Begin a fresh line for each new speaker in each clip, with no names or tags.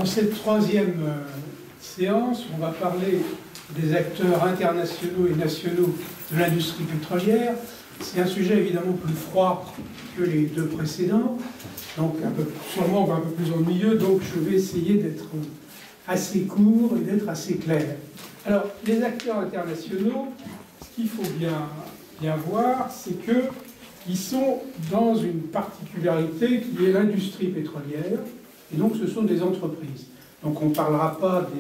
Dans cette troisième séance, on va parler des acteurs internationaux et nationaux de l'industrie pétrolière. C'est un sujet évidemment plus froid que les deux précédents, donc sûrement un peu plus ennuyeux, donc je vais essayer d'être assez court et d'être assez clair. Alors, les acteurs internationaux, ce qu'il faut bien voir, c'est qu'ils sont dans une particularité qui est l'industrie pétrolière, et donc ce sont des entreprises. Donc on ne parlera pas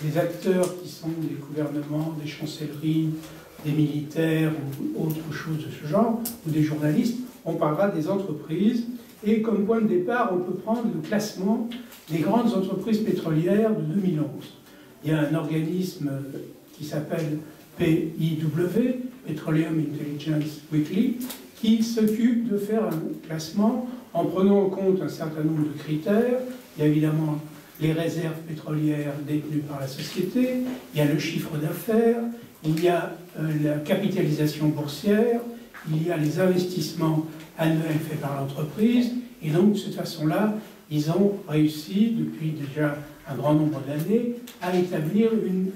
des acteurs qui sont des gouvernements, des chancelleries, des militaires ou autre chose de ce genre, ou des journalistes, on parlera des entreprises. Et comme point de départ, on peut prendre le classement des grandes entreprises pétrolières de 2011. Il y a un organisme qui s'appelle PIW, Petroleum Intelligence Weekly, qui s'occupe de faire un classement en prenant en compte un certain nombre de critères. Il y a évidemment les réserves pétrolières détenues par la société, il y a le chiffre d'affaires, il y a la capitalisation boursière, il y a les investissements annuels faits par l'entreprise, et donc de cette façon-là, ils ont réussi, depuis déjà un grand nombre d'années, à établir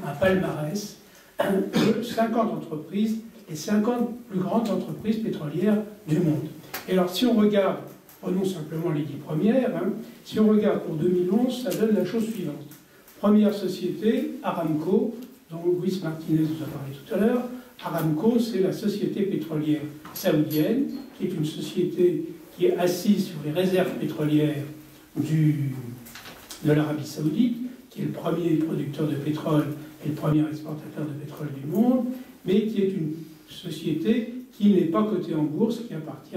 un palmarès de 50 entreprises, les 50 plus grandes entreprises pétrolières du monde. Et alors, si on regarde, prenons simplement les 10 premières, si on regarde pour 2011, ça donne la chose suivante. Première société, Aramco, dont Luis Martinez vous a parlé tout à l'heure. Aramco, c'est la société pétrolière saoudienne, qui est une société qui est assise sur les réserves pétrolières de l'Arabie saoudite, qui est le premier producteur de pétrole et le premier exportateur de pétrole du monde, mais qui est une société qui n'est pas cotée en bourse, qui appartient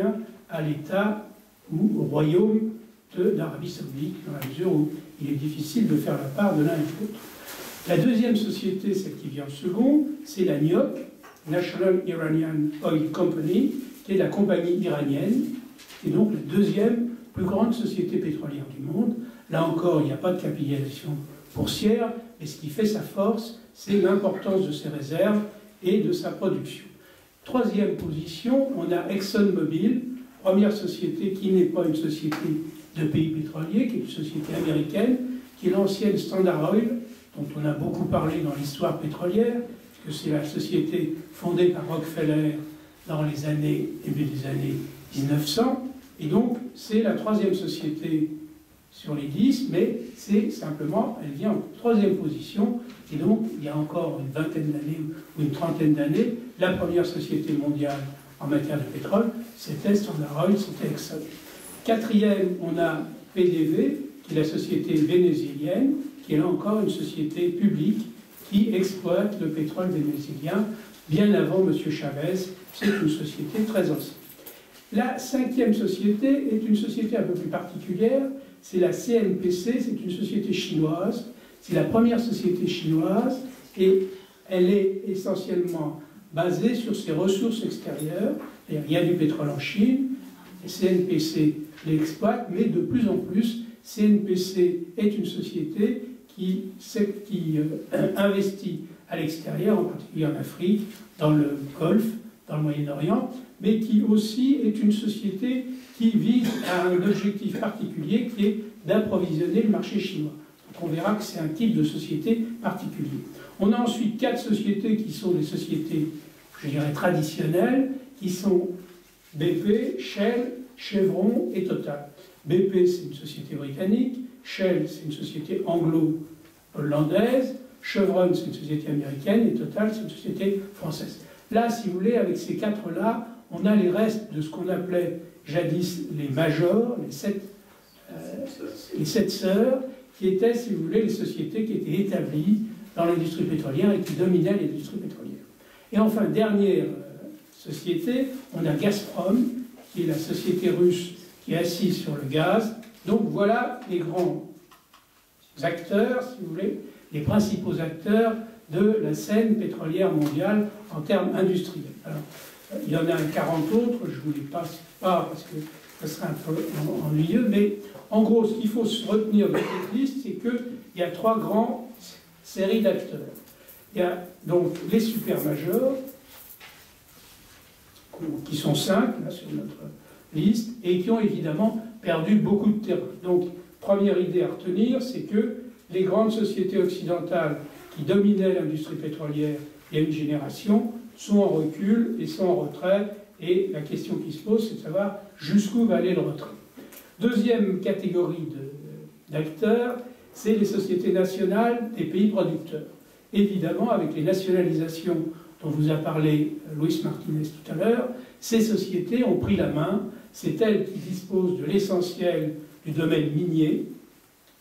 à l'État ou au royaume d'Arabie saoudite, dans la mesure où il est difficile de faire la part de l'un et de l'autre. La deuxième société, celle qui vient en second, c'est la NIOC, National Iranian Oil Company, qui est la compagnie iranienne, qui est donc la deuxième plus grande société pétrolière du monde. Là encore, il n'y a pas de capitalisation boursière, mais ce qui fait sa force, c'est l'importance de ses réserves et de sa production. Troisième position, on a ExxonMobil, première société qui n'est pas une société de pays pétroliers, qui est une société américaine, qui est l'ancienne Standard Oil, dont on a beaucoup parlé dans l'histoire pétrolière, puisque c'est la société fondée par Rockefeller dans les début des années 1900, et donc c'est la troisième société sur les 10, mais c'est simplement, elle vient en troisième position, et donc il y a encore une vingtaine d'années ou une trentaine d'années, la première société mondiale en matière de pétrole, c'était Standard Oil, c'était Exxon. Quatrième, on a PDV, qui est la société vénézuélienne, qui est là encore une société publique qui exploite le pétrole vénézuélien bien avant M. Chavez. C'est une société très ancienne. La cinquième société est une société un peu plus particulière, c'est la CNPC, c'est une société chinoise, c'est la première société chinoise et elle est essentiellement basée sur ses ressources extérieures. Il y a du pétrole en Chine, et CNPC l'exploite, mais de plus en plus, CNPC est une société qui investit à l'extérieur, en particulier en Afrique, dans le Golfe, dans le Moyen-Orient, mais qui aussi est une société qui vise à un objectif particulier qui est d'approvisionner le marché chinois. Donc on verra que c'est un type de société particulier. On a ensuite 4 sociétés qui sont des sociétés, je dirais, traditionnelles, qui sont BP, Shell, Chevron et Total. BP, c'est une société britannique, Shell, c'est une société anglo-hollandaise, Chevron, c'est une société américaine, et Total, c'est une société française. Là, si vous voulez, avec ces 4-là, on a les restes de ce qu'on appelait jadis les majors, les 7 sœurs, qui étaient, si vous voulez, les sociétés qui étaient établies dans l'industrie pétrolière et qui dominaient l'industrie pétrolière. Et enfin, dernière société, on a Gazprom, qui est la société russe qui est assise sur le gaz. Donc voilà les grands acteurs, si vous voulez, les principaux acteurs de la scène pétrolière mondiale en termes industriels. Alors, il y en a 40 autres, je ne vous les passe pas parce que ce serait un peu ennuyeux, mais en gros, ce qu'il faut se retenir de cette liste, c'est qu'il y a 3 grandes séries d'acteurs. Il y a donc les supermajors, qui sont 5 là, sur notre liste, et qui ont évidemment perdu beaucoup de terrain. Donc, Première idée à retenir, c'est que les grandes sociétés occidentales qui dominaient l'industrie pétrolière il y a une génération sont en recul et sont en retrait. Et la question qui se pose, c'est de savoir jusqu'où va aller le retrait. Deuxième catégorie d'acteurs, c'est les sociétés nationales des pays producteurs. Évidemment, avec les nationalisations dont vous a parlé Luis Martinez tout à l'heure, ces sociétés ont pris la main. C'est elles qui disposent de l'essentiel du domaine minier,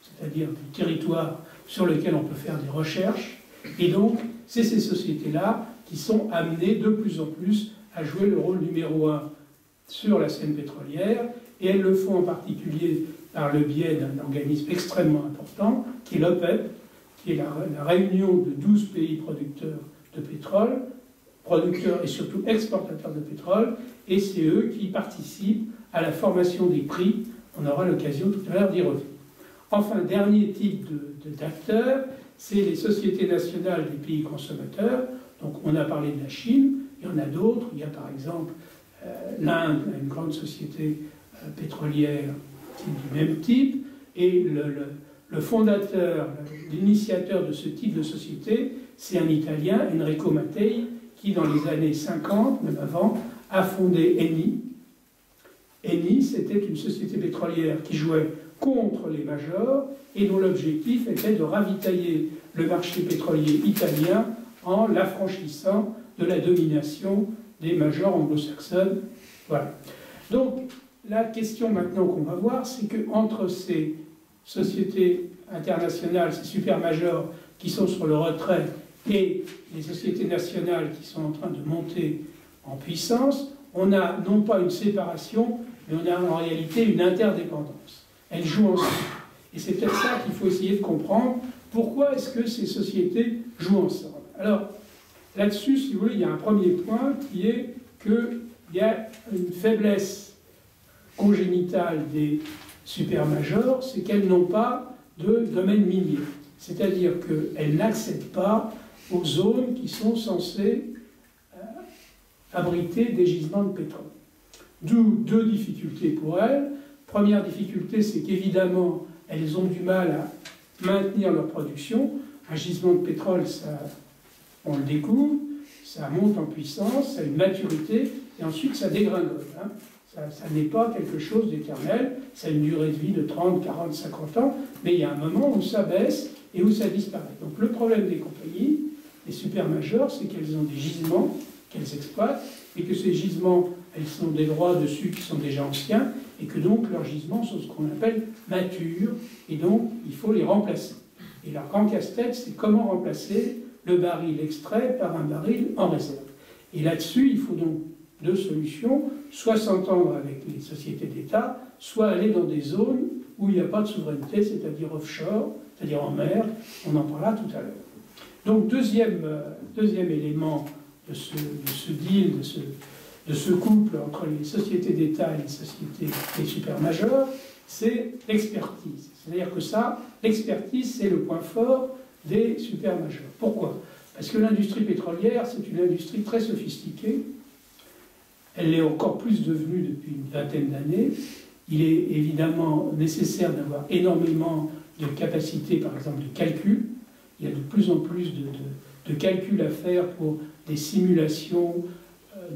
c'est-à-dire du territoire sur lequel on peut faire des recherches. Et donc, c'est ces sociétés-là qui sont amenées de plus en plus à jouer le rôle numéro 1 sur la scène pétrolière. Et elles le font en particulier par le biais d'un organisme extrêmement important, qui est l'OPEP, qui est la réunion de 12 pays producteurs de pétrole, producteurs et surtout exportateurs de pétrole, et c'est eux qui participent à la formation des prix. On aura l'occasion tout à l'heure d'y revenir. Enfin, dernier type d'acteurs, c'est les sociétés nationales des pays consommateurs. Donc on a parlé de la Chine, il y en a d'autres. Il y a par exemple l'Inde, une grande société pétrolière qui est du même type, et le fondateur, l'initiateur de ce type de société, c'est un Italien, Enrico Mattei, qui dans les années 50, même avant, a fondé Eni. Eni, c'était une société pétrolière qui jouait contre les majors et dont l'objectif était de ravitailler le marché pétrolier italien en l'affranchissant de la domination des majors anglo-saxonnes. Voilà. Donc, la question maintenant qu'on va voir, c'est qu'entre ces sociétés internationales, ces super-majors qui sont sur le retrait, et les sociétés nationales qui sont en train de monter en puissance, on a non pas une séparation, mais on a en réalité une interdépendance. Elles jouent ensemble. Et c'est peut-être ça qu'il faut essayer de comprendre. Pourquoi est-ce que ces sociétés jouent ensemble? Alors, là-dessus, si vous voulez, il y a un premier point qui est qu'il y a une faiblesse congénitale des supermajors, c'est qu'elles n'ont pas de domaine minier. C'est-à-dire qu'elles n'accèdent pas aux zones qui sont censées abriter des gisements de pétrole. D'où deux difficultés pour elles. Première difficulté, c'est qu'évidemment, elles ont du mal à maintenir leur production. Un gisement de pétrole, ça, on le découvre, ça monte en puissance, ça a une maturité, et ensuite ça dégringole. Hein. Ça n'est pas quelque chose d'éternel, ça a une durée de vie de 30, 40, 50 ans, mais il y a un moment où ça baisse et où ça disparaît. Donc le problème des compagnies, des supermajors, c'est qu'elles ont des gisements qu'elles exploitent, et que ces gisements, elles ont des droits dessus qui sont déjà anciens, et que donc leurs gisements sont ce qu'on appelle matures, et donc il faut les remplacer. Et leur grand casse-tête, c'est comment remplacer le baril extrait par un baril en réserve. Et là-dessus, il faut donc deux solutions, soit s'entendre avec les sociétés d'État, soit aller dans des zones où il n'y a pas de souveraineté, c'est-à-dire offshore, c'est-à-dire en mer. On en parlera tout à l'heure. Donc deuxième élément de ce deal, de ce couple entre les sociétés d'État et les sociétés des supermajors, c'est l'expertise. C'est-à-dire que ça, l'expertise, c'est le point fort des supermajors. Pourquoi? Parce que l'industrie pétrolière, c'est une industrie très sophistiquée. Elle l'est encore plus devenue depuis une vingtaine d'années. Il est évidemment nécessaire d'avoir énormément de capacités, par exemple, de calcul. Il y a de plus en plus de calculs à faire pour des simulations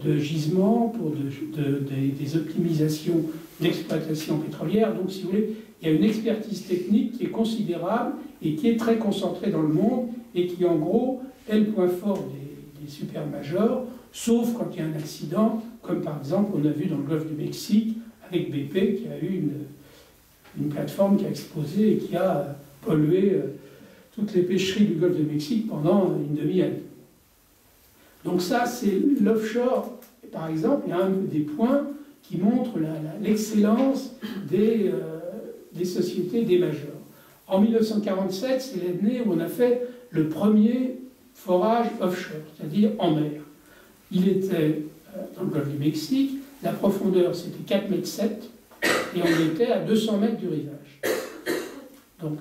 de gisements, pour des optimisations d'exploitation pétrolière. Donc, si vous voulez, il y a une expertise technique qui est considérable et qui est très concentrée dans le monde et qui, en gros, est le point fort des supermajors, sauf quand il y a un accident, comme par exemple on a vu dans le golfe du Mexique avec BP qui a eu une plateforme qui a explosé et qui a pollué toutes les pêcheries du golfe du Mexique pendant une demi-année. Donc ça, c'est l'offshore. Par exemple, il y a un des points qui montre l'excellence des sociétés, des majors. En 1947, c'est l'année où on a fait le premier forage offshore, c'est-à-dire en mer. Il était dans le golfe du Mexique, la profondeur c'était 4,7 m et on était à 200 mètres du rivage. Donc,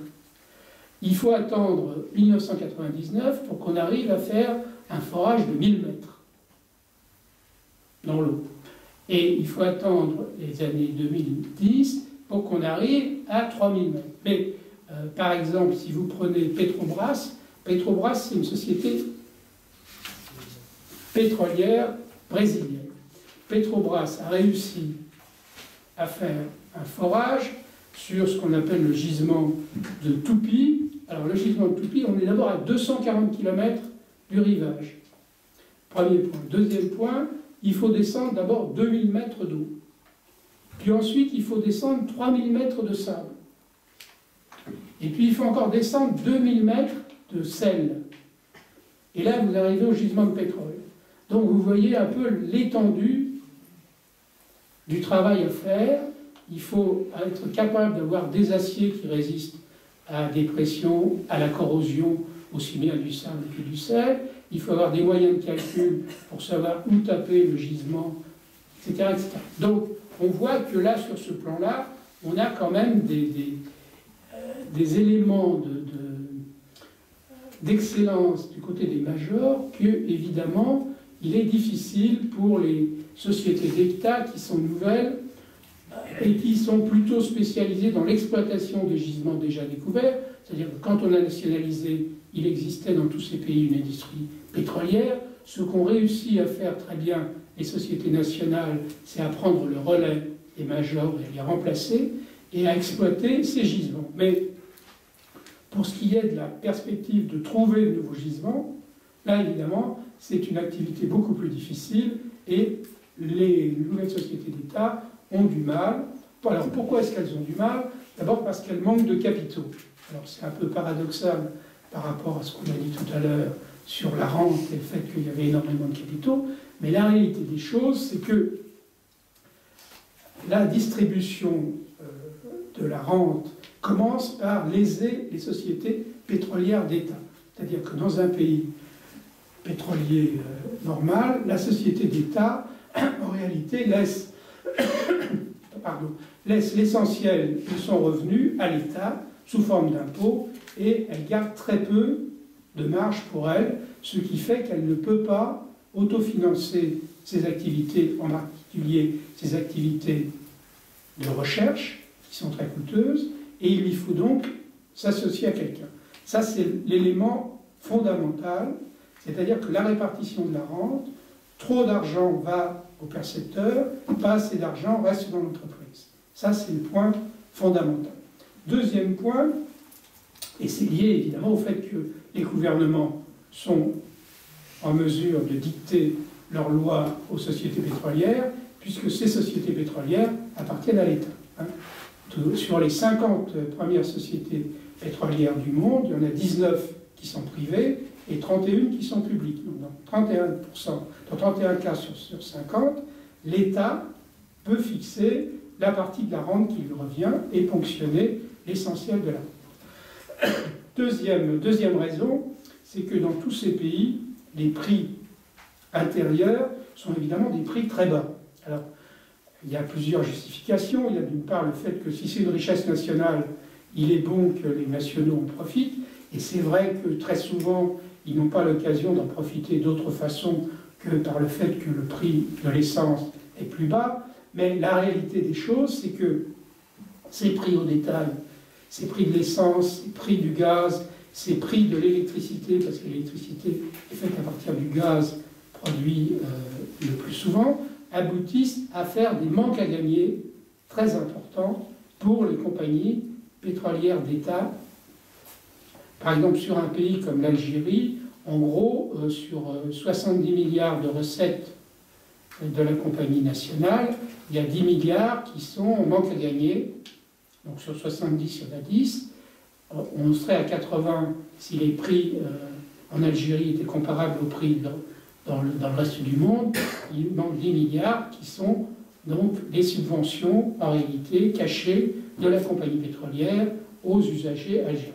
il faut attendre 1999 pour qu'on arrive à faire un forage de 1000 mètres dans l'eau. Et il faut attendre les années 2010 pour qu'on arrive à 3000 mètres. Mais, par exemple, si vous prenez Petrobras, Petrobras, c'est une société pétrolière brésilienne. Petrobras a réussi à faire un forage sur ce qu'on appelle le gisement de Tupi. Alors, le gisement de Tupi, on est d'abord à 240 km du rivage. Premier point. Deuxième point, il faut descendre d'abord 2000 mètres d'eau. Puis ensuite, il faut descendre 3000 mètres de sable. Et puis, il faut encore descendre 2000 mètres de sel. Et là, vous arrivez au gisement de pétrole. Donc, vous voyez un peu l'étendue du travail à faire. Il faut être capable d'avoir des aciers qui résistent à des pressions, à la corrosion, aussi bien du sable que du sel. Il faut avoir des moyens de calcul pour savoir où taper le gisement, etc., etc. Donc, on voit que là, sur ce plan-là, on a quand même des éléments d'excellence du côté des majors que, évidemment, il est difficile pour les sociétés d'État qui sont nouvelles et qui sont plutôt spécialisées dans l'exploitation des gisements déjà découverts. C'est-à-dire que quand on a nationalisé, il existait dans tous ces pays une industrie pétrolière. Ce qu'ont réussi à faire très bien les sociétés nationales, c'est à prendre le relais des majors et à les remplacer et à exploiter ces gisements. Mais pour ce qui est de la perspective de trouver de nouveaux gisements, là, évidemment, c'est une activité beaucoup plus difficile et les nouvelles sociétés d'État ont du mal. Alors, pourquoi est-ce qu'elles ont du mal? D'abord parce qu'elles manquent de capitaux. Alors, c'est un peu paradoxal par rapport à ce qu'on a dit tout à l'heure sur la rente et le fait qu'il y avait énormément de capitaux, mais la réalité des choses, c'est que la distribution de la rente commence par léser les sociétés pétrolières d'État. C'est-à-dire que dans un pays pétrolier normal, la société d'État, en réalité, laisse l'essentiel de son revenu à l'État sous forme d'impôts et elle garde très peu de marge pour elle, ce qui fait qu'elle ne peut pas autofinancer ses activités, en particulier ses activités de recherche, qui sont très coûteuses, et il lui faut donc s'associer à quelqu'un. Ça, c'est l'élément fondamental, c'est-à-dire que la répartition de la rente, trop d'argent va au percepteur, pas assez d'argent reste dans l'entreprise. Ça, c'est le point fondamental. Deuxième point, et c'est lié évidemment au fait que les gouvernements sont en mesure de dicter leurs lois aux sociétés pétrolières, puisque ces sociétés pétrolières appartiennent à l'État. Sur les 50 premières sociétés pétrolières du monde, il y en a 19 qui sont privées et 31 qui sont publiques. Donc, 31%, dans 31 cas sur 50, l'État peut fixer la partie de la rente qui lui revient et ponctionner l'essentiel de la rente. Deuxième raison, c'est que dans tous ces pays, les prix intérieurs sont évidemment des prix très bas. Alors, il y a plusieurs justifications. Il y a d'une part le fait que si c'est une richesse nationale, il est bon que les nationaux en profitent. Et c'est vrai que très souvent, ils n'ont pas l'occasion d'en profiter d'autre façon que par le fait que le prix de l'essence est plus bas. Mais la réalité des choses, c'est que ces prix au détail, ces prix de l'essence, ces prix du gaz, ces prix de l'électricité, parce que l'électricité est faite à partir du gaz produit le plus souvent, aboutissent à faire des manques à gagner très importants pour les compagnies pétrolières d'État. Par exemple, sur un pays comme l'Algérie, en gros, sur 70 milliards de recettes de la compagnie nationale, il y a 10 milliards qui sont en manque à gagner. Donc sur 70, il y en a 10. On serait à 80 si les prix en Algérie étaient comparables aux prix dans le reste du monde. Il manque 10 milliards qui sont donc des subventions, en réalité, cachées de la compagnie pétrolière aux usagers algériens.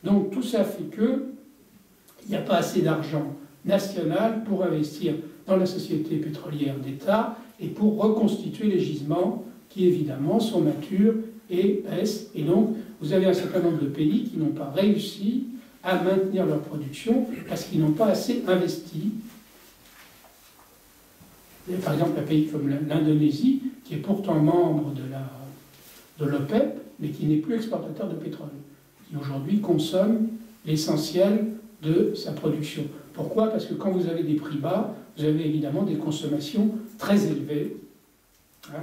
Donc tout ça fait qu'il n'y a pas assez d'argent national pour investir dans la société pétrolière d'État et pour reconstituer les gisements qui, évidemment, sont matures et baissent. Et donc, vous avez un certain nombre de pays qui n'ont pas réussi à maintenir leur production parce qu'ils n'ont pas assez investi. Par exemple, un pays comme l'Indonésie, qui est pourtant membre de l'OPEP, mais qui n'est plus exportateur de pétrole, qui aujourd'hui consomme l'essentiel de sa production. Pourquoi? Parce que quand vous avez des prix bas, vous avez évidemment des consommations très élevées. Hein,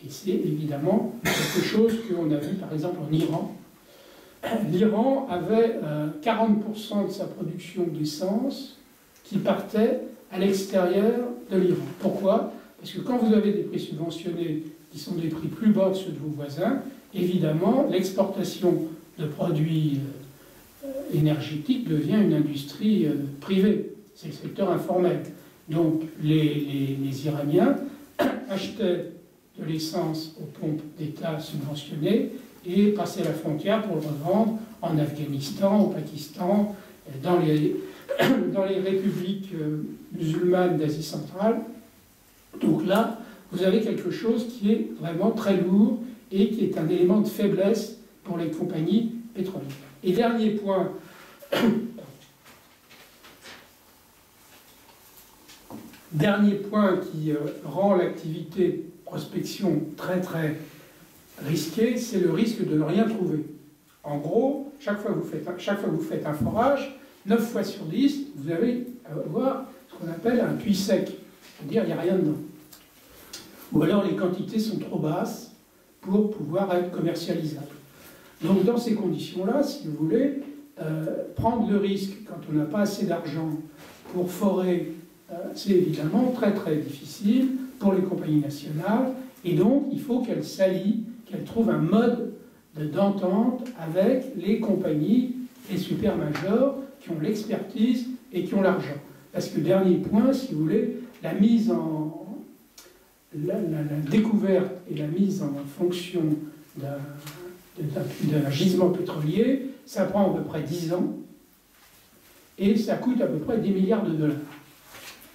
et c'est évidemment quelque chose qu'on a vu par exemple en Iran. L'Iran avait 40% de sa production d'essence qui partait à l'extérieur de l'Iran. Pourquoi? Parce que quand vous avez des prix subventionnés qui sont des prix plus bas que ceux de vos voisins, évidemment, l'exportation de produits énergétiques devient une industrie privée. C'est le secteur informel. Donc les Iraniens achetaient de l'essence aux pompes d'État subventionnées et passaient la frontière pour le revendre en Afghanistan, au Pakistan, dans les républiques musulmanes d'Asie centrale. Donc là, vous avez quelque chose qui est vraiment très lourd et qui est un élément de faiblesse pour les compagnies pétrolières. Et dernier point, qui rend l'activité prospection très très risquée, c'est le risque de ne rien trouver. En gros, chaque fois que vous faites un forage, 9 fois sur 10, vous allez avoir ce qu'on appelle un puits sec. C'est-à-dire qu'il n'y a rien dedans. Ou alors les quantités sont trop basses pour pouvoir être commercialisables. Donc dans ces conditions-là, si vous voulez, prendre le risque quand on n'a pas assez d'argent pour forer, c'est évidemment très très difficile pour les compagnies nationales, et donc il faut qu'elles s'allient, qu'elles trouvent un mode d'entente avec les compagnies, les super-majors, qui ont l'expertise et qui ont l'argent. Parce que dernier point, si vous voulez, la découverte et la mise en fonction d'un gisement pétrolier, ça prend à peu près 10 ans, et ça coûte à peu près 10 milliards de dollars.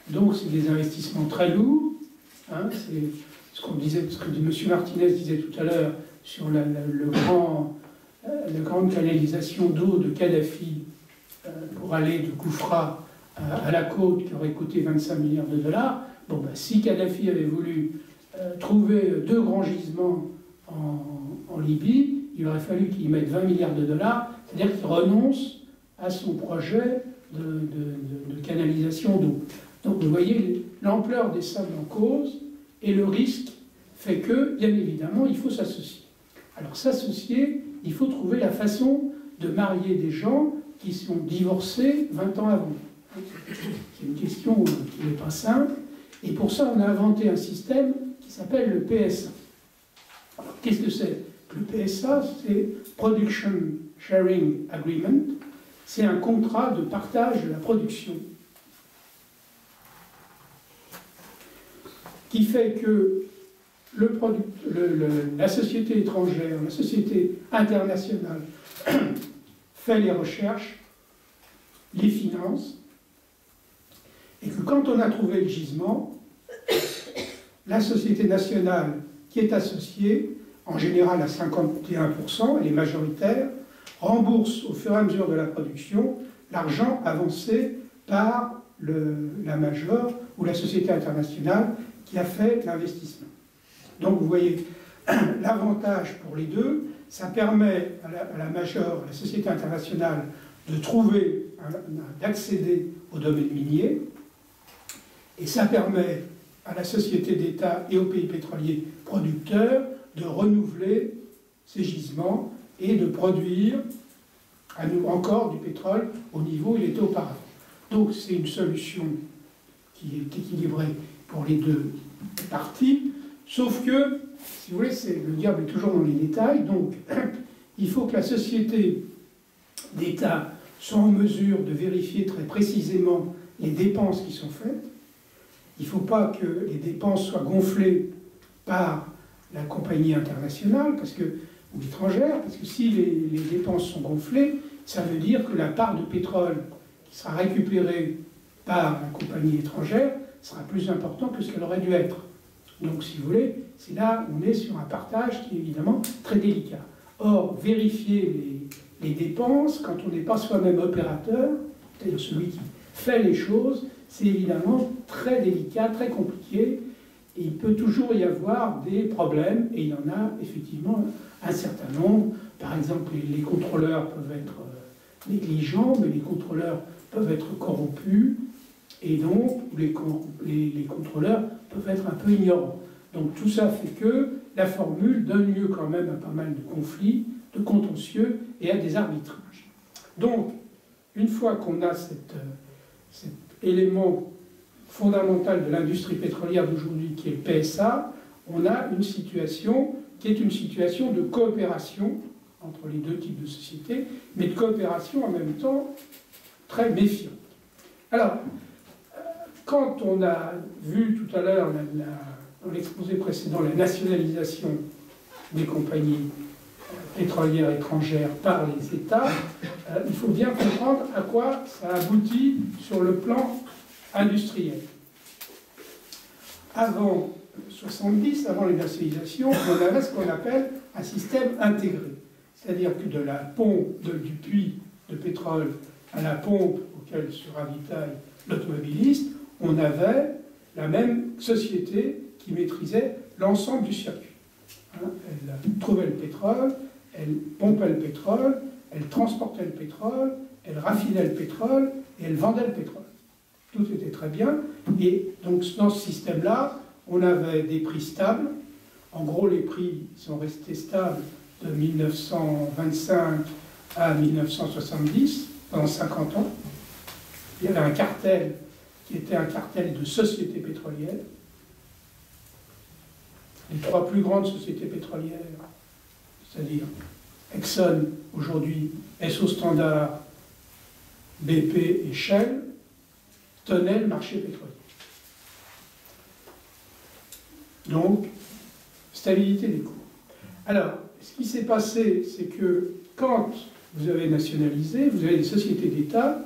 Donc c'est des investissements très lourds, hein, c'est ce que M. Martinez disait tout à l'heure sur la grande canalisation d'eau de Kadhafi pour aller de Koufra à la côte qui aurait coûté 25 milliards de dollars. Bon, ben, si Kadhafi avait voulu trouver 2 grands gisements en Libye, il aurait fallu qu'il mette 20 milliards de dollars, c'est-à-dire qu'il renonce à son projet de canalisation d'eau. Donc vous voyez l'ampleur des sommes en cause et le risque fait que, bien évidemment, il faut s'associer. Alors s'associer, il faut trouver la façon de marier des gens qui sont divorcés 20 ans avant. C'est une question qui n'est pas simple. Et pour ça, on a inventé un système qui s'appelle le PSA. Alors, qu'est-ce que c'est? Le PSA, c'est Production Sharing Agreement. C'est un contrat de partage de la production qui fait que la société étrangère, la société internationale fait les recherches, les finance, et que quand on a trouvé le gisement, la société nationale qui est associée, en général à 51%, elle est majoritaire, rembourse au fur et à mesure de la production l'argent avancé par la major ou la société internationale qui a fait l'investissement. Donc vous voyez, l'avantage pour les deux, ça permet à la major, à la société internationale, de trouver, d'accéder au domaine minier, et ça permet à la société d'État et aux pays pétroliers producteurs de renouveler ces gisements et de produire encore du pétrole au niveau où il était auparavant. Donc c'est une solution qui est équilibrée pour les deux parties, sauf que, si vous voulez, le diable est toujours dans les détails, donc il faut que la société d'État soit en mesure de vérifier très précisément les dépenses qui sont faites. Il ne faut pas que les dépenses soient gonflées par la compagnie internationale ou étrangère, parce que si les dépenses sont gonflées, ça veut dire que la part de pétrole qui sera récupérée par la compagnie étrangère sera plus importante que ce qu'elle aurait dû être. Donc, si vous voulez, c'est là où on est sur un partage qui est évidemment très délicat. Or, vérifier les dépenses, quand on n'est pas soi-même opérateur, c'est-à-dire celui qui fait les choses, c'est évidemment très délicat, très compliqué, Et il peut toujours y avoir des problèmes, et il y en a effectivement un certain nombre. Par exemple, les contrôleurs peuvent être négligents, mais les contrôleurs peuvent être corrompus, et donc les contrôleurs peuvent être un peu ignorants. Donc tout ça fait que la formule donne lieu quand même à pas mal de conflits, de contentieux et à des arbitrages. Donc, une fois qu'on a cet élément fondamental de l'industrie pétrolière d'aujourd'hui qui est le PSA, on a une situation qui est une situation de coopération entre les deux types de sociétés, mais de coopération en même temps très méfiante. Alors, quand on a vu tout à l'heure dans l'exposé précédent la nationalisation des compagnies pétrolières étrangères par les États, il faut bien comprendre à quoi ça aboutit sur le plan industriel. Avant 70, avant les nationalisations, on avait ce qu'on appelle un système intégré. C'est-à-dire que de la pompe, du puits de pétrole à la pompe auquel se ravitaille l'automobiliste, on avait la même société qui maîtrisait l'ensemble du circuit. Elle trouvait le pétrole, elle pompait le pétrole, elle transportait le pétrole, elle raffinait le pétrole et elle vendait le pétrole. Tout était très bien. Et donc dans ce système-là, on avait des prix stables. En gros, les prix sont restés stables de 1925 à 1970, pendant 50 ans. Il y avait un cartel qui était un cartel de sociétés pétrolières. Les trois plus grandes sociétés pétrolières, c'est-à-dire Exxon, aujourd'hui, Esso Standard, BP et Shell, tenaient le marché pétrolier. Donc, stabilité des cours. Alors, ce qui s'est passé, c'est que quand vous avez nationalisé, vous avez des sociétés d'État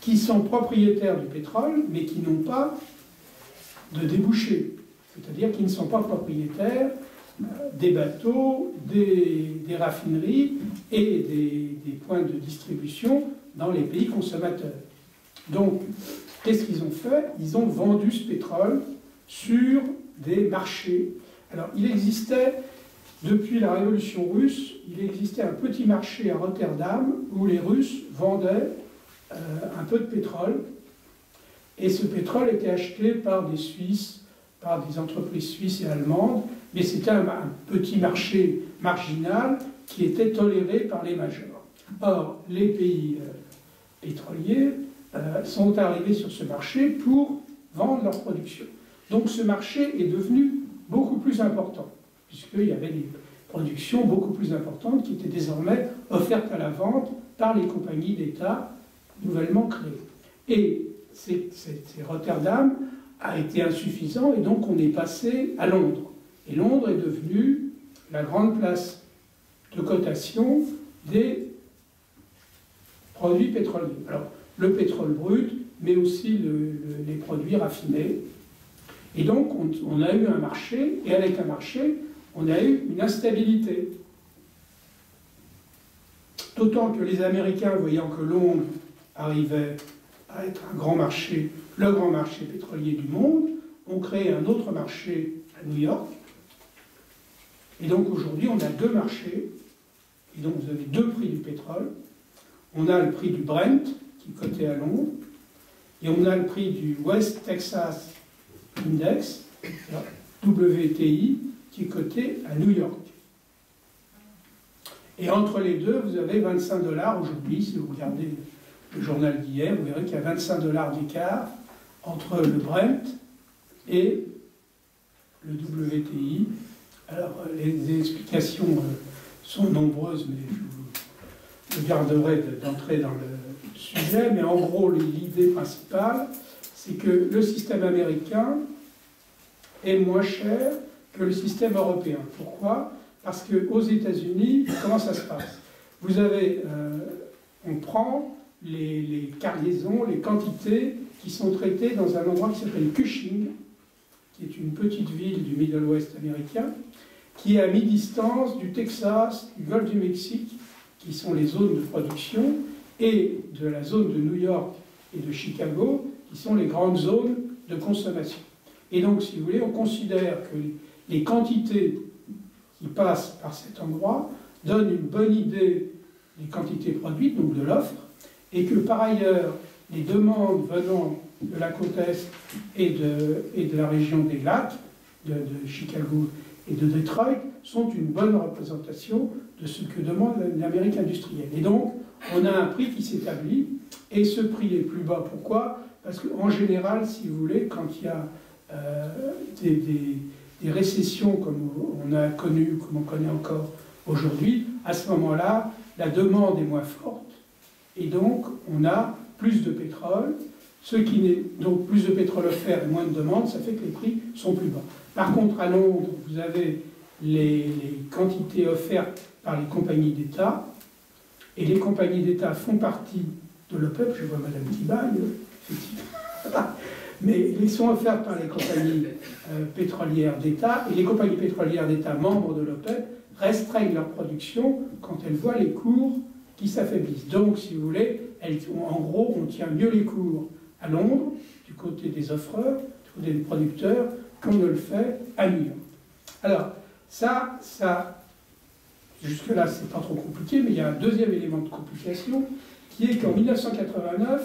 qui sont propriétaires du pétrole, mais qui n'ont pas de débouchés. C'est-à-dire qu'ils ne sont pas propriétaires des bateaux, des raffineries et des points de distribution dans les pays consommateurs. Donc, qu'est-ce qu'ils ont fait? Ils ont vendu ce pétrole sur des marchés. Alors, il existait, depuis la révolution russe, il existait un petit marché à Rotterdam où les Russes vendaient un peu de pétrole. Et ce pétrole était acheté par des Suisses, par des entreprises suisses et allemandes, mais c'était un petit marché marginal qui était toléré par les majors. Or, les pays pétroliers sont arrivés sur ce marché pour vendre leur production. Donc ce marché est devenu beaucoup plus important, puisqu'il y avait des productions beaucoup plus importantes qui étaient désormais offertes à la vente par les compagnies d'État nouvellement créées. Et Rotterdam a été insuffisant, et donc on est passé à Londres. Et Londres est devenue la grande place de cotation des produits pétroliers. Alors, le pétrole brut, mais aussi les produits raffinés. Et donc, on a eu un marché, et avec un marché, on a eu une instabilité. D'autant que les Américains, voyant que Londres arrivait à être un grand marché, le grand marché pétrolier du monde, ont créé un autre marché à New York. Et donc aujourd'hui, on a deux marchés, et donc vous avez deux prix du pétrole. On a le prix du Brent, qui est coté à Londres, et on a le prix du West Texas Index, WTI, qui est coté à New York. Et entre les deux, vous avez 25 $ aujourd'hui. Si vous regardez le journal d'hier, vous verrez qu'il y a 25 $ d'écart entre le Brent et le WTI. Alors, les explications sont nombreuses, mais je garderai d'entrer dans le sujet. Mais en gros, l'idée principale, c'est que le système américain est moins cher que le système européen. Pourquoi? Parce qu'aux États-Unis, comment ça se passe? Vous avez, on prend les cargaisons, les quantités qui sont traitées dans un endroit qui s'appelle Cushing, qui est une petite ville du Middle West américain, qui est à mi-distance du Texas, du Golfe du Mexique, qui sont les zones de production, et de la zone de New York et de Chicago, qui sont les grandes zones de consommation. Et donc, si vous voulez, on considère que les quantités qui passent par cet endroit donnent une bonne idée des quantités produites, donc de l'offre, et que par ailleurs, les demandes venant de la côte Est et de la région des lacs, de Chicago et de Detroit, sont une bonne représentation de ce que demande l'Amérique industrielle. Et donc, on a un prix qui s'établit, et ce prix est plus bas. Pourquoi? Parce qu'en général, si vous voulez, quand il y a des récessions comme on a connu, comme on connaît encore aujourd'hui, à ce moment-là, la demande est moins forte, et donc on a plus de pétrole, donc plus de pétrole offert et moins de demande, ça fait que les prix sont plus bas. Par contre, à Londres, vous avez les quantités offertes par les compagnies d'État, et les compagnies d'État font partie de l'OPEP, je vois Madame Tibaille, effectivement, mais ils sont offertes par les compagnies pétrolières d'État, et les compagnies pétrolières d'État membres de l'OPEP restreignent leur production quand elles voient les cours qui s'affaiblissent. Donc, si vous voulez, en gros, on tient mieux les cours à Londres, du côté des offreurs, du côté des producteurs, qu'on ne le fait à New York. Alors, ça jusque-là, c'est pas trop compliqué, mais il y a un deuxième élément de complication, qui est qu'en 1989,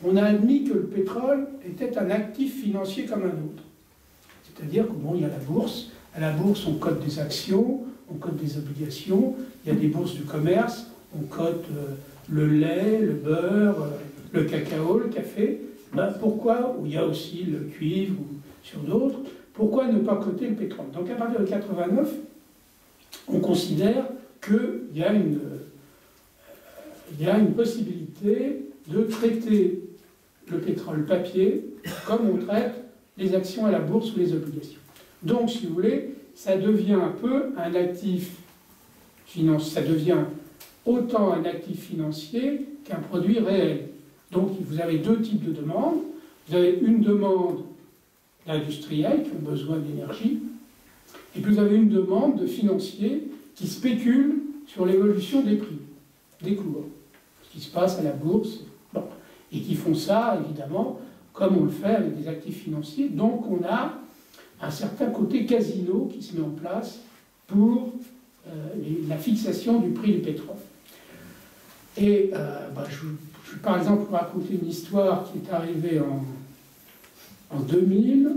on a admis que le pétrole était un actif financier comme un autre. C'est-à-dire que, bon, il y a la bourse. À la bourse, on cote des actions, on cote des obligations. Il y a des bourses du commerce, on cote le lait, le beurre, le cacao, le café. Ben, pourquoi, ou il y a aussi le cuivre, ou sur d'autres, pourquoi ne pas coter le pétrole? Donc à partir de 89, on considère qu'il y a une possibilité de traiter le pétrole papier comme on traite les actions à la bourse ou les obligations. Donc, si vous voulez, ça devient un peu un actif financier, ça devient autant un actif financier qu'un produit réel. Donc, vous avez deux types de demandes. Vous avez une demande d'industriels qui ont besoin d'énergie, et puis vous avez une demande de financiers qui spéculent sur l'évolution des prix, des cours, ce qui se passe à la bourse, bon, et qui font ça, évidemment, comme on le fait avec des actifs financiers. Donc on a un certain côté casino qui se met en place pour la fixation du prix du pétrole. Et je vais par exemple vous raconter une histoire qui est arrivée en 2000.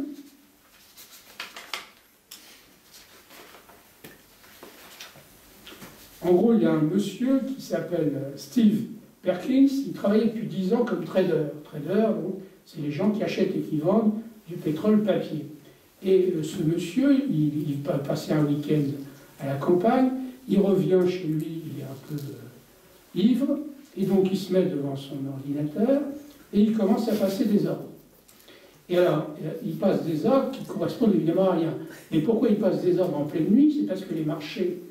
En gros, il y a un monsieur qui s'appelle Steve Perkins, il travaillait depuis 10 ans comme trader. Trader, c'est les gens qui achètent et qui vendent du pétrole papier. Et ce monsieur, il passait un week-end à la campagne, il revient chez lui, il est un peu ivre, et donc il se met devant son ordinateur, et il commence à passer des ordres. Et alors, il passe des ordres qui correspondent évidemment à rien. Mais pourquoi il passe des ordres en pleine nuit? C'est parce que les marchés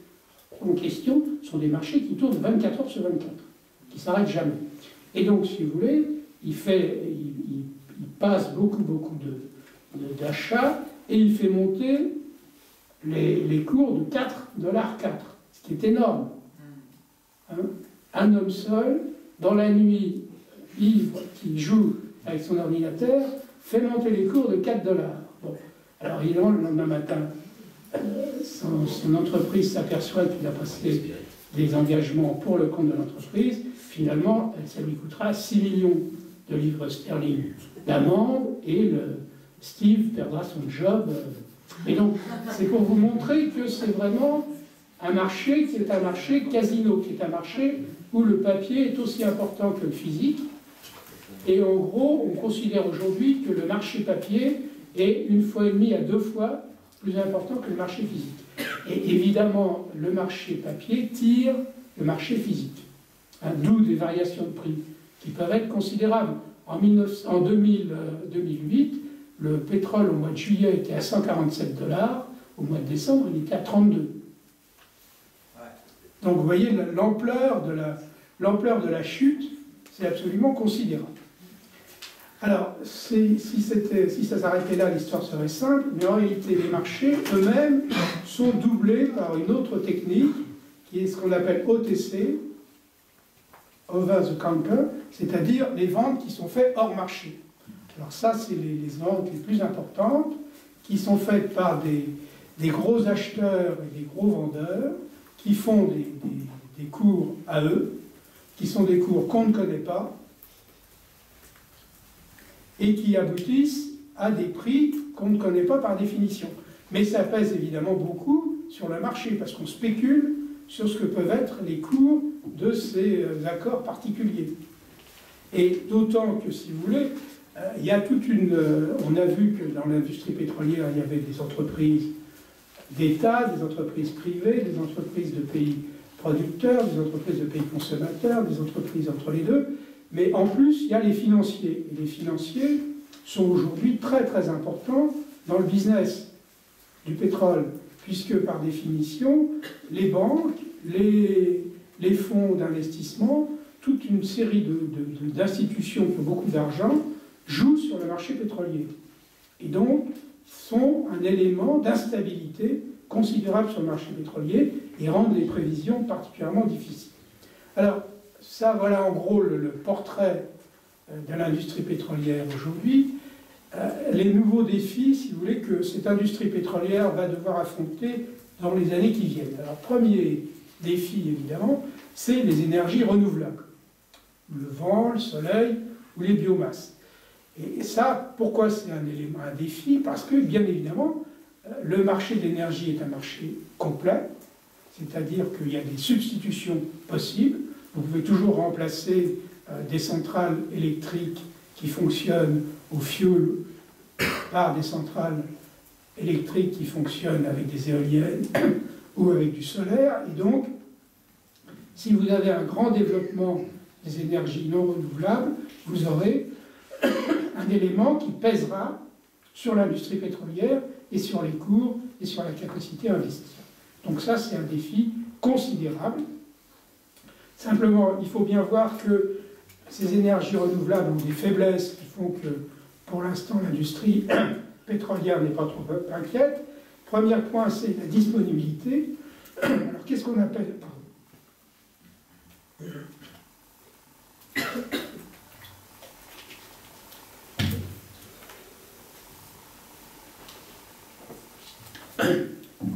en question sont des marchés qui tournent 24 heures sur 24, qui ne s'arrêtent jamais. Et donc, si vous voulez, il passe beaucoup d'achats, et il fait monter les cours de 4,4 $, ce qui est énorme. Hein? Un homme seul, dans la nuit, ivre, qui joue avec son ordinateur, fait monter les cours de 4 $. Bon. Alors évidemment, le lendemain matin, son entreprise s'aperçoit qu'il a passé des engagements pour le compte de l'entreprise. Finalement, ça lui coûtera 6 millions de livres sterling d'amende, et Steve perdra son job. Et donc, c'est pour vous montrer que c'est vraiment un marché qui est un marché casino, qui est un marché où le papier est aussi important que le physique. Et en gros, on considère aujourd'hui que le marché papier est 1,5 à 2 fois plus important que le marché physique. Et évidemment, le marché papier tire le marché physique. Hein, d'où des variations de prix qui peuvent être considérables. En 2008, le pétrole au mois de juillet était à 147 $, au mois de décembre, il était à 32. Donc vous voyez l'ampleur de la chute, c'est absolument considérable. Alors, si ça s'arrêtait là, l'histoire serait simple, mais en réalité, les marchés eux-mêmes sont doublés par une autre technique, qui est ce qu'on appelle OTC, over the counter, c'est-à-dire les ventes qui sont faites hors marché. Alors ça, c'est les ventes les plus importantes, qui sont faites par des gros acheteurs et des gros vendeurs qui font des cours à eux, qui sont des cours qu'on ne connaît pas et qui aboutissent à des prix qu'on ne connaît pas par définition. Mais ça pèse évidemment beaucoup sur le marché parce qu'on spécule sur ce que peuvent être les cours de ces accords particuliers. Et d'autant que, si vous voulez, il y a toute une... on a vu que dans l'industrie pétrolière, il y avait des entreprises d'État, des entreprises privées, des entreprises de pays producteurs, des entreprises de pays consommateurs, des entreprises entre les deux. Mais en plus, il y a les financiers. Et les financiers sont aujourd'hui très très importants dans le business du pétrole, puisque par définition, les banques, les fonds d'investissement, toute une série d'institutions qui ont beaucoup d'argent jouent sur le marché pétrolier. Et donc, sont un élément d'instabilité considérable sur le marché pétrolier et rendent les prévisions particulièrement difficiles. Alors, ça, voilà en gros le portrait de l'industrie pétrolière aujourd'hui. Les nouveaux défis, si vous voulez, que cette industrie pétrolière va devoir affronter dans les années qui viennent. Alors, premier défi, évidemment, c'est les énergies renouvelables. Le vent, le soleil ou les biomasses. Et ça, pourquoi c'est un défi? Parce que, bien évidemment, le marché de l'énergie est un marché complet, c'est-à-dire qu'il y a des substitutions possibles. Vous pouvez toujours remplacer des centrales électriques qui fonctionnent au fioul par des centrales électriques qui fonctionnent avec des éoliennes ou avec du solaire. Et donc, si vous avez un grand développement des énergies non renouvelables, vous aurez un élément qui pèsera sur l'industrie pétrolière et sur les cours et sur la capacité à investir. Donc ça, c'est un défi considérable. Simplement, il faut bien voir que ces énergies renouvelables ont des faiblesses qui font que, pour l'instant, l'industrie pétrolière n'est pas trop inquiète. Premier point, c'est la disponibilité. Alors, qu'est-ce qu'on appelle...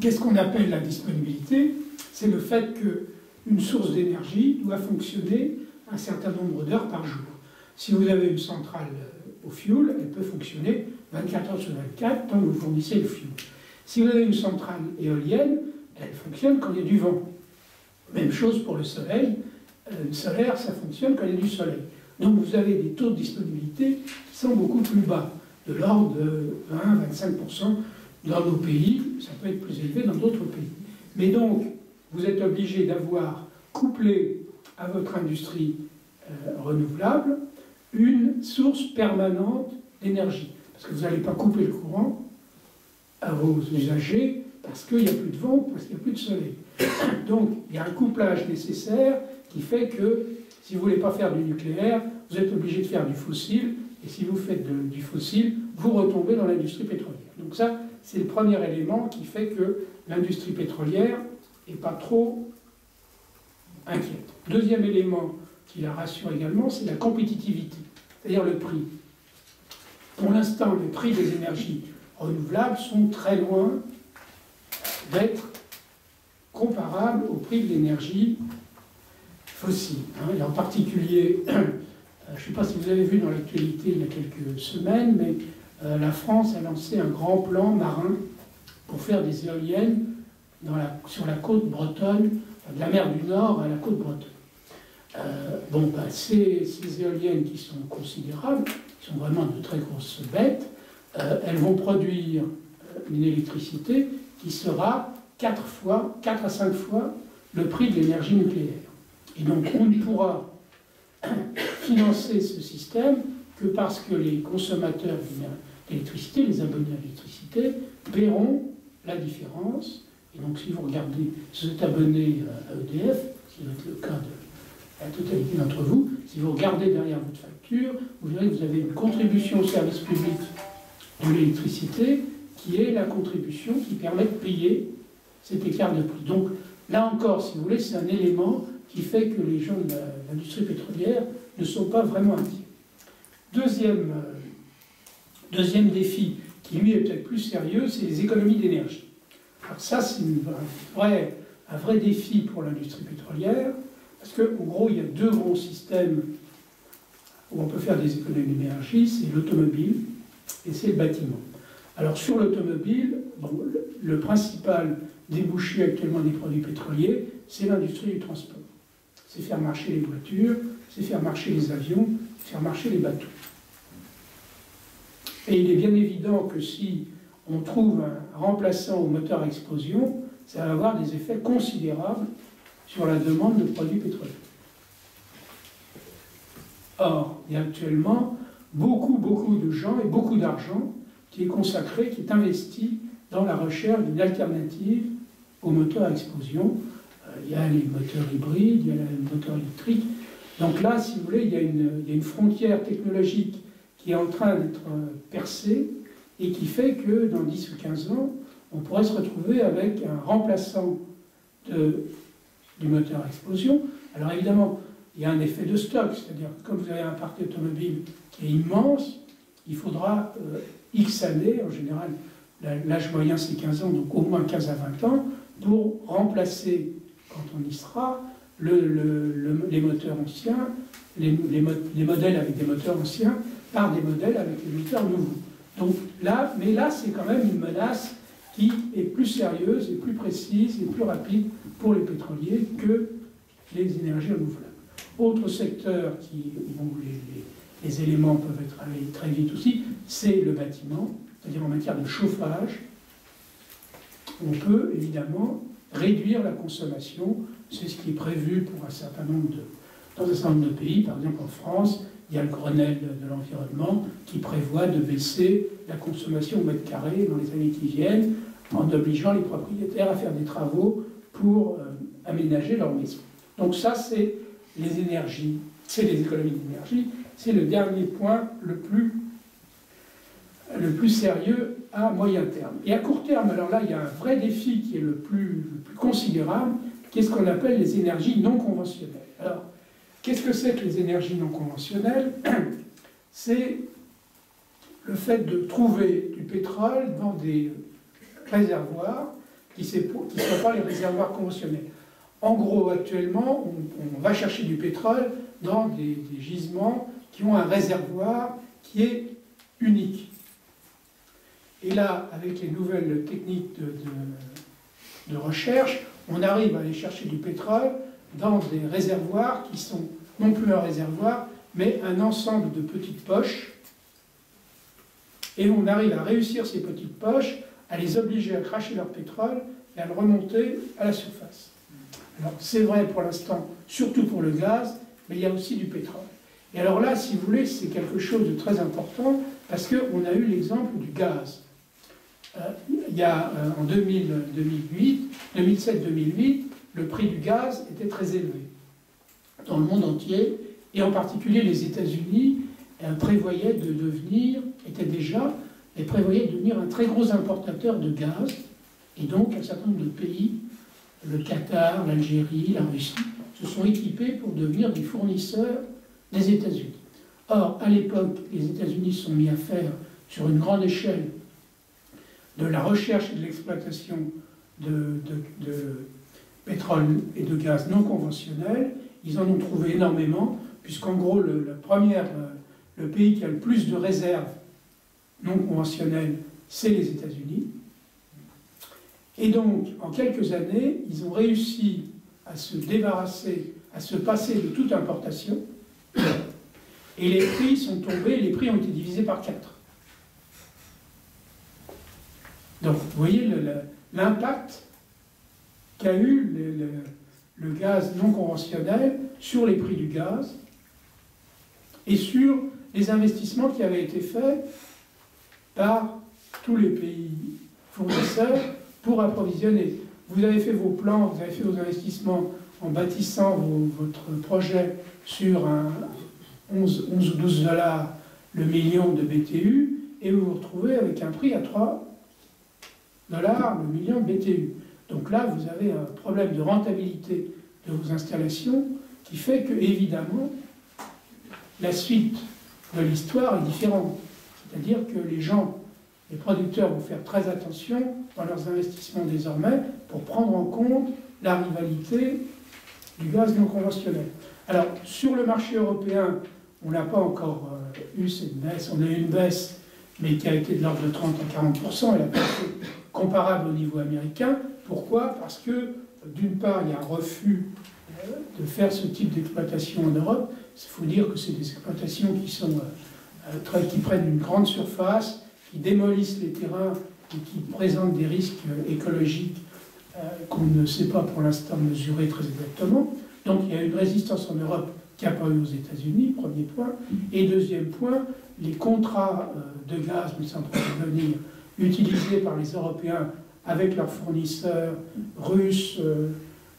Qu'est-ce qu'on appelle la disponibilité? C'est le fait qu'une source d'énergie doit fonctionner un certain nombre d'heures par jour. Si vous avez une centrale au fioul, elle peut fonctionner 24 heures sur 24 tant que vous fournissez le fioul. Si vous avez une centrale éolienne, elle fonctionne quand il y a du vent. Même chose pour le soleil. Le solaire, ça fonctionne quand il y a du soleil. Donc vous avez des taux de disponibilité qui sont beaucoup plus bas, de l'ordre de 20-25% dans nos pays, ça peut être plus élevé dans d'autres pays. Mais donc, vous êtes obligé d'avoir couplé à votre industrie renouvelable une source permanente d'énergie. Parce que vous n'allez pas couper le courant à vos usagers parce qu'il n'y a plus de vent, parce qu'il n'y a plus de soleil. Donc, il y a un couplage nécessaire qui fait que, si vous ne voulez pas faire du nucléaire, vous êtes obligé de faire du fossile, et si vous faites du fossile, vous retombez dans l'industrie pétrolière. Donc ça, c'est le premier élément qui fait que l'industrie pétrolière n'est pas trop inquiète. Deuxième élément qui la rassure également, c'est la compétitivité, c'est-à-dire le prix. Pour l'instant, les prix des énergies renouvelables sont très loin d'être comparables au prix de l'énergie fossile. Et en particulier, je ne sais pas si vous avez vu dans l'actualité il y a quelques semaines, mais la France a lancé un grand plan marin pour faire des éoliennes sur la côte bretonne, de la mer du Nord à la côte bretonne. Ces éoliennes qui sont considérables, qui sont vraiment de très grosses bêtes, elles vont produire une électricité qui sera 4 à 5 fois le prix de l'énergie nucléaire. Et donc on ne pourra financer ce système que parce que les consommateurs d'électricité, les abonnés à l'électricité, paieront la différence. Et donc si vous regardez, si vous êtes abonné à EDF, ce qui va être le cas de la totalité d'entre vous, si vous regardez derrière votre facture, vous verrez que vous avez une contribution au service public de l'électricité qui est la contribution qui permet de payer cet écart de prix. Donc là encore, si vous voulez, c'est un élément qui fait que les gens de l'industrie pétrolière ne sont pas vraiment inquiets. Deuxième défi qui lui est peut-être plus sérieux, c'est les économies d'énergie. Alors ça, c'est un vrai défi pour l'industrie pétrolière, parce qu'en gros, il y a deux grands systèmes où on peut faire des économies d'énergie, c'est l'automobile et c'est le bâtiment. Alors sur l'automobile, bon, le principal débouché actuellement des produits pétroliers, c'est l'industrie du transport. C'est faire marcher les voitures, c'est faire marcher les avions, faire marcher les bateaux. Et il est bien évident que si on trouve un remplaçant au moteur à explosion, ça va avoir des effets considérables sur la demande de produits pétroliers. Or, il y a actuellement beaucoup de gens et beaucoup d'argent qui est consacré, qui est investi dans la recherche d'une alternative aux moteurs à explosion. Il y a les moteurs hybrides, il y a les moteurs électriques. Donc là, si vous voulez, il y a une frontière technologique qui est en train d'être percée et qui fait que dans 10 ou 15 ans, on pourrait se retrouver avec un remplaçant du moteur à explosion. Alors évidemment, il y a un effet de stock, c'est-à-dire que comme vous avez un parc automobile qui est immense, il faudra X années, en général, l'âge moyen c'est 15 ans, donc au moins 15 à 20 ans, pour remplacer, quand on y sera, les moteurs anciens, les modèles avec des moteurs anciens, par des modèles avec des moteurs nouveaux. Donc là, mais là, c'est quand même une menace qui est plus sérieuse et plus précise et plus rapide pour les pétroliers que les énergies renouvelables. Autre secteur où les éléments peuvent aller très vite aussi, c'est le bâtiment, c'est-à-dire en matière de chauffage. On peut évidemment réduire la consommation, c'est ce qui est prévu pour dans un certain nombre de pays, par exemple en France, il y a le Grenelle de l'environnement qui prévoit de baisser la consommation au mètre carré dans les années qui viennent, en obligeant les propriétaires à faire des travaux pour aménager leur maison. Donc ça, c'est les énergies, c'est les économies d'énergie, c'est le dernier point le plus sérieux à moyen terme. Et à court terme, alors là, il y a un vrai défi qui est le plus considérable, qui est ce qu'on appelle les énergies non conventionnelles. Alors, qu'est-ce que c'est que les énergies non conventionnelles? C'est le fait de trouver du pétrole dans des réservoirs qui ne soient pas les réservoirs conventionnels. En gros, actuellement, on va chercher du pétrole dans des gisements qui ont un réservoir qui est unique. Et là, avec les nouvelles techniques de recherche, on arrive à aller chercher du pétrole dans des réservoirs qui sont non plus un réservoir, mais un ensemble de petites poches. Et on arrive à réussir ces petites poches, à les obliger à cracher leur pétrole et à le remonter à la surface. Alors c'est vrai pour l'instant, surtout pour le gaz, mais il y a aussi du pétrole. Et alors là, si vous voulez, c'est quelque chose de très important, parce qu'on a eu l'exemple du gaz. Il y a en 2007-2008, le prix du gaz était très élevé dans le monde entier, et en particulier les États-Unis prévoyaient de devenir un très gros importateur de gaz, et donc un certain nombre de pays, le Qatar, l'Algérie, la Russie, se sont équipés pour devenir des fournisseurs des États-Unis. Or, à l'époque, les États-Unis se sont mis à faire, sur une grande échelle, de la recherche et de l'exploitation de pétrole et de gaz non conventionnels. Ils en ont trouvé énormément, puisqu'en gros, le pays qui a le plus de réserves non conventionnelles, c'est les États-Unis. Et donc, en quelques années, ils ont réussi à se débarrasser, à se passer de toute importation, et les prix sont tombés, les prix ont été divisés par 4. Donc, vous voyez l'impact qu'a eu le gaz non conventionnel sur les prix du gaz et sur les investissements qui avaient été faits par tous les pays fournisseurs pour approvisionner. Vous avez fait vos plans, vous avez fait vos investissements en bâtissant votre projet sur 11 ou 12 $ le million de BTU, et vous vous retrouvez avec un prix à 3 $ le million de BTU. Donc là, vous avez un problème de rentabilité de vos installations qui fait que, évidemment, la suite de l'histoire est différente. C'est-à-dire que les gens les producteurs vont faire très attention dans leurs investissements désormais pour prendre en compte la rivalité du gaz non conventionnel. Alors, sur le marché européen, on n'a pas encore eu cette baisse. On a eu une baisse, mais qui a été de l'ordre de 30 à 40%. Elle a pas été comparable au niveau américain. Pourquoi? Parce que, d'une part, il y a un refus de faire ce type d'exploitation en Europe. Il faut dire que c'est des exploitations qui prennent une grande surface, qui démolissent les terrains et qui présentent des risques écologiques qu'on ne sait pas pour l'instant mesurer très exactement. Donc il y a une résistance en Europe qu'il n'y a pas eu aux États-Unis, premier point. Et deuxième point, les contrats de gaz, mais sans venir, utilisés par les Européens avec leurs fournisseurs russes,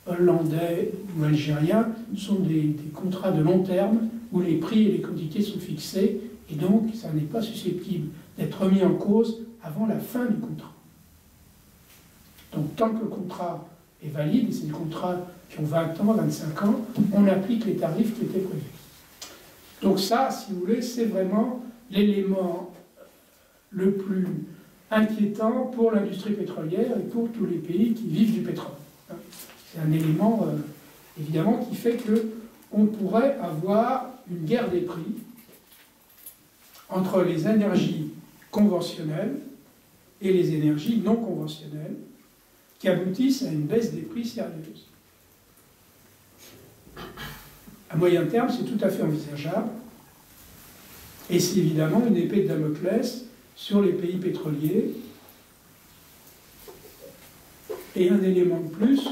hollandais ou algériens, sont des contrats de long terme où les prix et les quantités sont fixés et donc ça n'est pas susceptible d'être remis en cause avant la fin du contrat. Donc tant que le contrat est valide, et c'est des contrats qui ont 20 ans, 25 ans, on applique les tarifs qui étaient prévus. Donc ça, si vous voulez, c'est vraiment l'élément le plus inquiétant pour l'industrie pétrolière et pour tous les pays qui vivent du pétrole. C'est un élément, évidemment, qui fait qu'on pourrait avoir une guerre des prix entre les énergies conventionnelles et les énergies non conventionnelles qui aboutissent à une baisse des prix sérieuse. À moyen terme, c'est tout à fait envisageable et c'est évidemment une épée de Damoclès sur les pays pétroliers et un élément de plus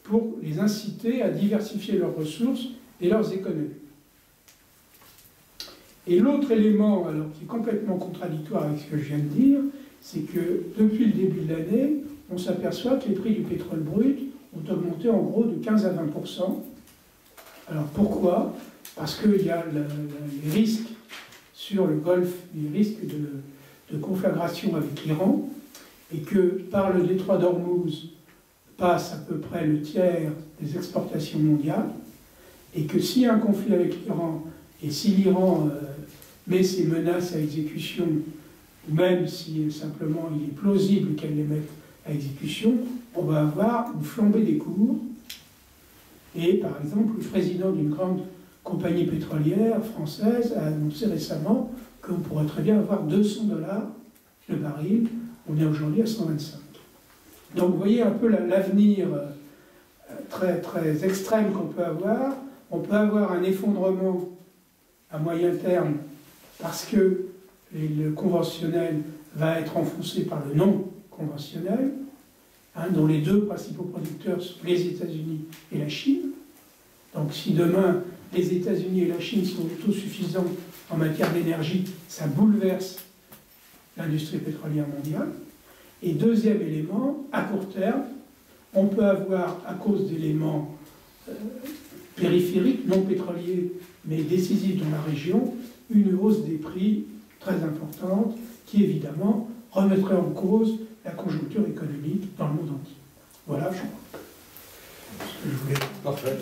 pour les inciter à diversifier leurs ressources et leurs économies. Et l'autre élément, alors, qui est complètement contradictoire avec ce que je viens de dire, c'est que depuis le début de l'année, on s'aperçoit que les prix du pétrole brut ont augmenté en gros de 15 à 20%. Alors pourquoi? Parce qu'il y a les risques sur le Golfe, les risques de conflagration avec l'Iran, et que par le détroit d'Ormuz passe à peu près le tiers des exportations mondiales, et que s'il y a un conflit avec l'Iran, et si l'Iran met ses menaces à exécution, ou même si simplement il est plausible qu'elle les mette à exécution, on va avoir une flambée des cours. Et par exemple, le président d'une grande compagnie pétrolière française a annoncé récemment qu'on pourrait très bien avoir 200 $ le baril. On est aujourd'hui à 125. Donc vous voyez un peu l'avenir très, très extrême qu'on peut avoir. On peut avoir un effondrement à moyen terme parce que le conventionnel va être enfoncé par le non conventionnel, dont les deux principaux producteurs sont les États-Unis et la Chine. Donc si demain les États-Unis et la Chine sont autosuffisants en matière d'énergie, ça bouleverse l'industrie pétrolière mondiale. Et deuxième élément, à court terme, on peut avoir, à cause d'éléments périphériques, non pétroliers, mais décisifs dans la région, une hausse des prix très importante qui, évidemment, remettrait en cause la conjoncture économique dans le monde entier. Voilà, je crois. Ce que je voulais.
Parfait.